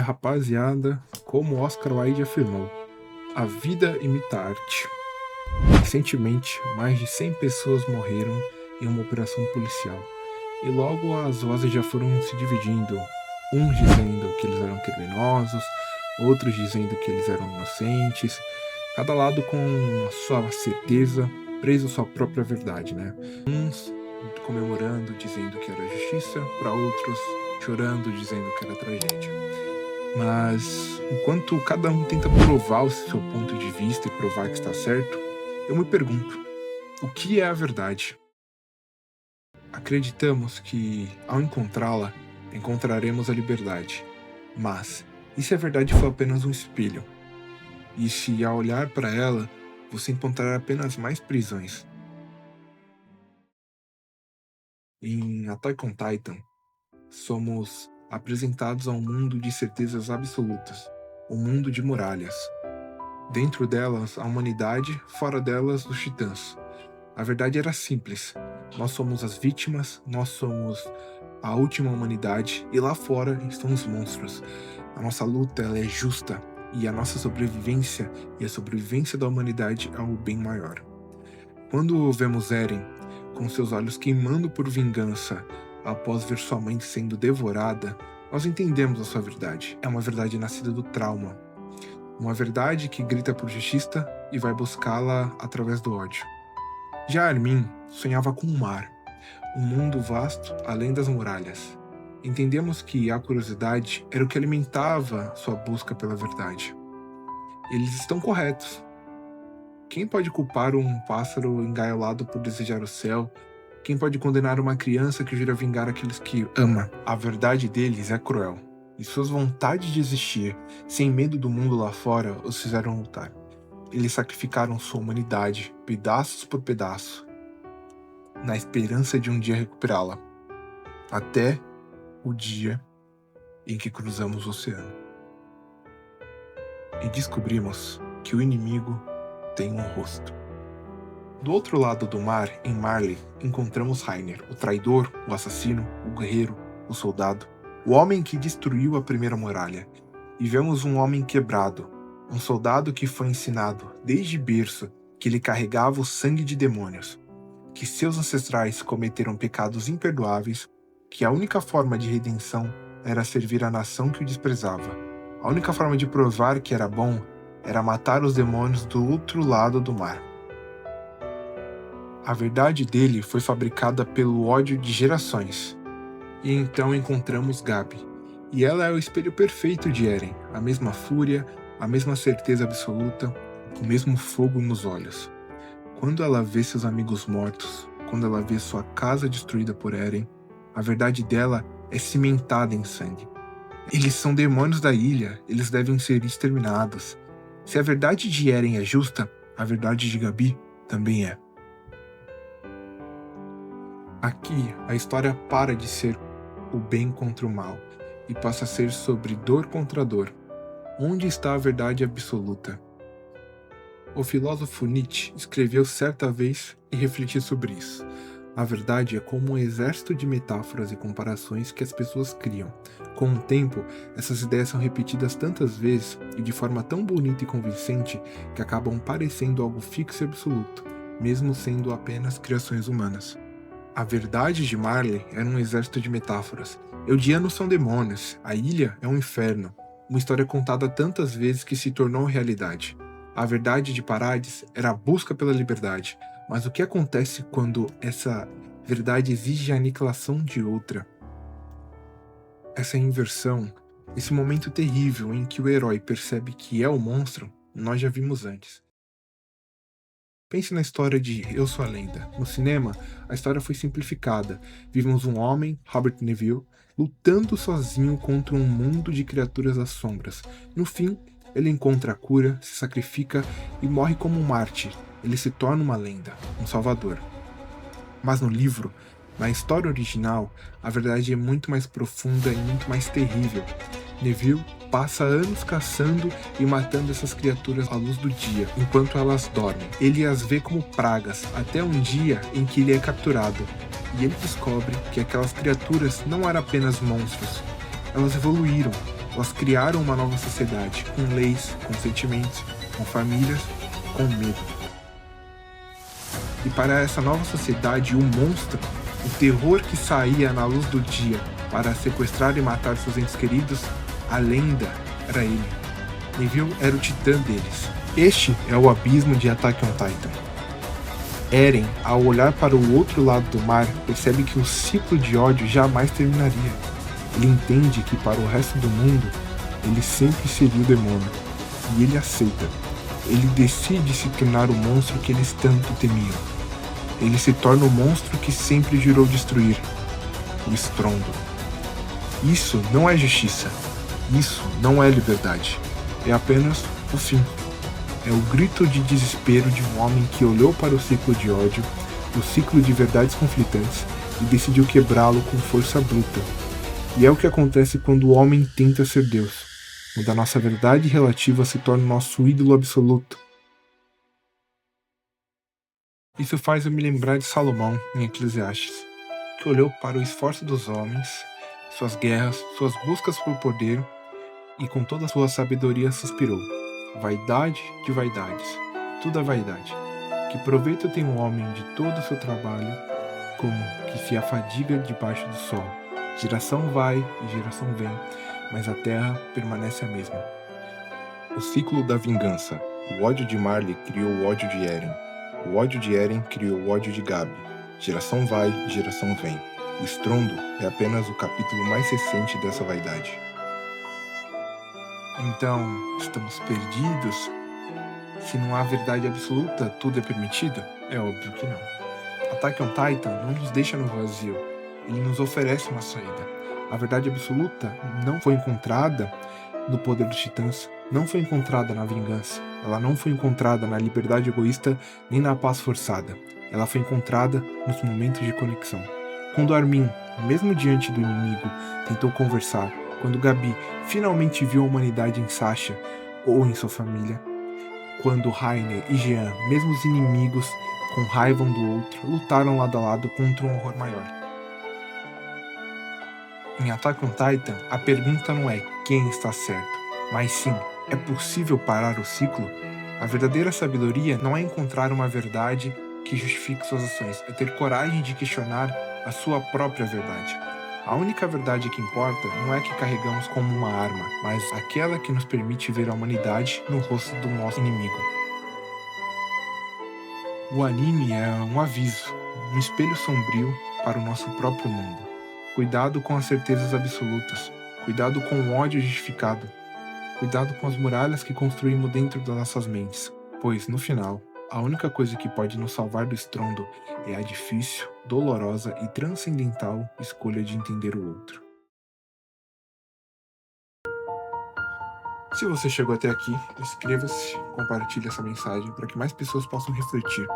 Rapaziada, como Oscar Wilde afirmou, a vida imita a arte. Recentemente, mais de 100 pessoas morreram em uma operação policial, e logo as vozes já foram se dividindo, uns dizendo que eles eram criminosos, outros dizendo que eles eram inocentes, cada lado com a sua certeza, preso à sua própria verdade, né? Uns comemorando, dizendo que era justiça, para outros chorando, dizendo que era tragédia. Mas enquanto cada um tenta provar o seu ponto de vista e provar que está certo, eu me pergunto, o que é a verdade? Acreditamos que, ao encontrá-la, encontraremos a liberdade. Mas, e se a verdade for apenas um espelho? E se, ao olhar para ela, você encontrar apenas mais prisões? Em Attack on Titan, somos apresentados a um mundo de certezas absolutas, um mundo de muralhas. Dentro delas, a humanidade, fora delas, os titãs. A verdade era simples. Nós somos as vítimas, nós somos a última humanidade, e lá fora estão os monstros. A nossa luta ela é justa, e a nossa sobrevivência e a sobrevivência da humanidade é o bem maior. Quando vemos Eren, com seus olhos queimando por vingança, após ver sua mãe sendo devorada, nós entendemos a sua verdade. É uma verdade nascida do trauma. Uma verdade que grita por justiça e vai buscá-la através do ódio. Já Armin sonhava com o mar, um mundo vasto além das muralhas. Entendemos que a curiosidade era o que alimentava sua busca pela verdade. Eles estão corretos. Quem pode culpar um pássaro engaiolado por desejar o céu? Quem pode condenar uma criança que jura vingar aqueles que ama? A verdade deles é cruel, e suas vontades de existir, sem medo do mundo lá fora, os fizeram lutar. Eles sacrificaram sua humanidade, pedaços por pedaço, na esperança de um dia recuperá-la, até o dia em que cruzamos o oceano. E descobrimos que o inimigo tem um rosto. Do outro lado do mar, em Marley, encontramos Reiner, o traidor, o assassino, o guerreiro, o soldado, o homem que destruiu a primeira muralha. E vemos um homem quebrado, um soldado que foi ensinado, desde berço, que ele carregava o sangue de demônios, que seus ancestrais cometeram pecados imperdoáveis, que a única forma de redenção era servir a nação que o desprezava. A única forma de provar que era bom era matar os demônios do outro lado do mar. A verdade dele foi fabricada pelo ódio de gerações. E então encontramos Gabi. E ela é o espelho perfeito de Eren, a mesma fúria, a mesma certeza absoluta, o mesmo fogo nos olhos. Quando ela vê seus amigos mortos, quando ela vê sua casa destruída por Eren, a verdade dela é cimentada em sangue. Eles são demônios da ilha, eles devem ser exterminados. Se a verdade de Eren é justa, a verdade de Gabi também é. Aqui, a história para de ser o bem contra o mal e passa a ser sobre dor contra dor. Onde está a verdade absoluta? O filósofo Nietzsche escreveu certa vez e refletiu sobre isso. A verdade é como um exército de metáforas e comparações que as pessoas criam. Com o tempo, essas ideias são repetidas tantas vezes e de forma tão bonita e convincente que acabam parecendo algo fixo e absoluto, mesmo sendo apenas criações humanas. A verdade de Marley era um exército de metáforas. Eldianos são demônios, a ilha é um inferno. Uma história contada tantas vezes que se tornou realidade. A verdade de Parades era a busca pela liberdade. Mas o que acontece quando essa verdade exige a aniquilação de outra? Essa inversão, esse momento terrível em que o herói percebe que é o monstro, nós já vimos antes. Pense na história de Eu Sou a Lenda. No cinema, a história foi simplificada. Vimos um homem, Robert Neville, lutando sozinho contra um mundo de criaturas das sombras. No fim, ele encontra a cura, se sacrifica e morre como um mártir. Ele se torna uma lenda, um salvador. Mas no livro, na história original, a verdade é muito mais profunda e muito mais terrível. Neville passa anos caçando e matando essas criaturas à luz do dia, enquanto elas dormem. Ele as vê como pragas, até um dia em que ele é capturado. E ele descobre que aquelas criaturas não eram apenas monstros. Elas evoluíram, Elas criaram uma nova sociedade, com leis, com sentimentos, com famílias, com medo. E para essa nova sociedade, o monstro, o terror que saía na luz do dia para sequestrar e matar seus entes queridos, a lenda era ele. Neville era o titã deles. Este é o abismo de Attack on Titan. Eren, ao olhar para o outro lado do mar, percebe que o ciclo de ódio jamais terminaria. Ele entende que para o resto do mundo, ele sempre seria o demônio. E ele aceita. Ele decide se tornar o monstro que eles tanto temiam. Ele se torna o monstro que sempre jurou destruir. O estrondo. Isso não é justiça. Isso não é liberdade. É apenas o fim. É o grito de desespero de um homem que olhou para o ciclo de ódio, o ciclo de verdades conflitantes, e decidiu quebrá-lo com força bruta. E é o que acontece quando o homem tenta ser Deus, quando a nossa verdade relativa se torna o nosso ídolo absoluto. Isso faz eu me lembrar de Salomão, em Eclesiastes, que olhou para o esforço dos homens, suas guerras, suas buscas por poder, e com toda a sua sabedoria suspirou: vaidade de vaidades, tudo é vaidade. Que proveito tem o homem de todo o seu trabalho, como que se afadiga debaixo do sol. Geração vai e geração vem, mas a terra permanece a mesma. O ciclo da vingança. O ódio de Marley criou o ódio de Eren. O ódio de Eren criou o ódio de Gabi. Geração vai e geração vem. O estrondo é apenas o capítulo mais recente dessa vaidade. Então, estamos perdidos? Se não há verdade absoluta, tudo é permitido? É óbvio que não. Attack on Titan não nos deixa no vazio. Ele nos oferece uma saída. A verdade absoluta não foi encontrada no poder dos titãs, não foi encontrada na vingança. Ela não foi encontrada na liberdade egoísta nem na paz forçada. Ela foi encontrada nos momentos de conexão. Quando Armin, mesmo diante do inimigo, tentou conversar, quando Gabi finalmente viu a humanidade em Sasha ou em sua família, quando Rainer e Jean, mesmo os inimigos, com raiva um do outro, lutaram lado a lado contra um horror maior. Em Attack on Titan, a pergunta não é quem está certo, mas sim, é possível parar o ciclo? A verdadeira sabedoria não é encontrar uma verdade que justifique suas ações, é ter coragem de questionar a sua própria verdade. A única verdade que importa não é a que carregamos como uma arma, mas aquela que nos permite ver a humanidade no rosto do nosso inimigo. O anime é um aviso, um espelho sombrio para o nosso próprio mundo. Cuidado com as certezas absolutas, cuidado com o ódio justificado, cuidado com as muralhas que construímos dentro das nossas mentes, pois, no final, a única coisa que pode nos salvar do estrondo é a difícil, dolorosa e transcendental escolha de entender o outro. Se você chegou até aqui, inscreva-se, compartilhe essa mensagem para que mais pessoas possam refletir.